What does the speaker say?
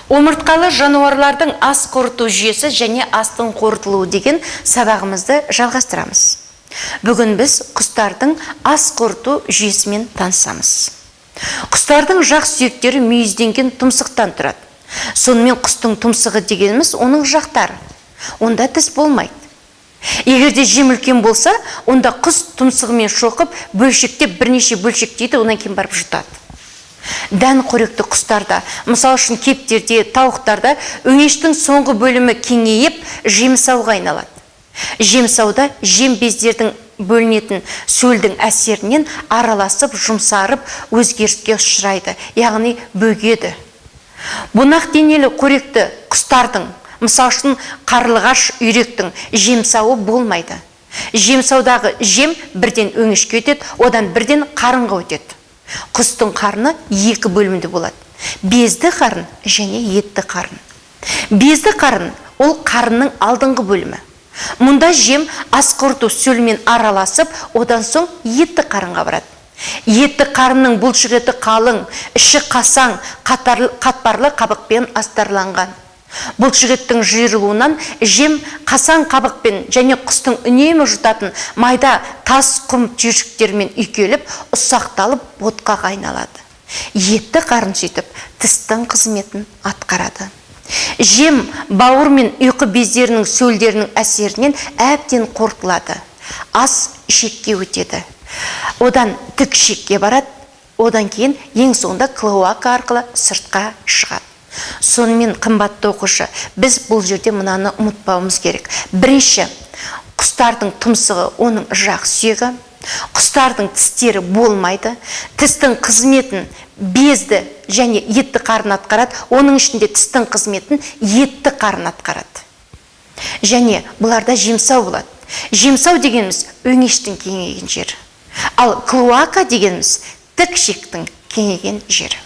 Омыртқалы жануарлардың ас қорыту жүйесі және астың қорытылуы деген сабағымызды жалғастырамыз. Бүгін біз құстардың ас қорыту жүйесімен танысамыз. Құстардың жақ сүйектері мүйізденген тұмсықтан тұрады. Сонымен құстың тұмсығы дегеніміз оның жақтары. Онда тіс болмайды. Егерде жем үлкен болса, онда құс тұмсығымен шоқып, бөлшектеп бірнеше бөлшектейді, онан кейін барып жұтады. Дән қоректі құстарда, мысал үшін кептерде, тауықтарда өңештің соңғы бөлімі кеңейіп, жемсауға айналады. Жемсауда жем бездердің бөлінетін сөлдің әсерінен араласып, жұмсарып, өзгеріске ұшырайды, яғни бөгеді. Бунақ денелі қоректі құстардың, мысал үшін қарлығаш үйректің жемсауы болмайды. Жемсаудағы жем бірден өңешке өтеді, одан бірден қарынға өтеді. Құстың қарны екі бөлімді болады. Безді қарын және етті қарын. Безді қарын ол қарынның алдыңғы бөлімі. Мұнда жем ас қорыту сөлмен араласып, одан соң етті қарынға барады. Етті қарынның бұлшық еті қалың, іші қасаң, қатпарлы қабықпен астарланған. Бұлшық еттің жиырылуынан жем қасаң қабықпен және құстың үнемі жұтатын майда тас құм түйіршіктермен үйкеліп, ұсақталып ботқаға айналады. Етті қарын сөйтіп тістің қызметін атқарады. Жем бауыр мен ұйқы бездерінің сөлдерінің әсерінен әбден қорытылады. Ас ішекке өтеді. Одан тік ішекке барады. Одан кейін ең соңында клоака арқылы сыртқа шығады. Сонымен қымбатты оқушы, біз бұл жерде мынаны ұмытпауымыз керек. Бірінші, құстардың тұмсығы оның жақ сүйегі, құстардың тістері болмайды, тістің қызметін безді және етті қарын атқарады, оның ішінде тістің қызметін етті қарын атқарады. Және бұларда жемсау болады. Жемсау дегеніміз өңештің кеңейген жері. Ал клоака дегеніміз тік ішектің кеңейген жері.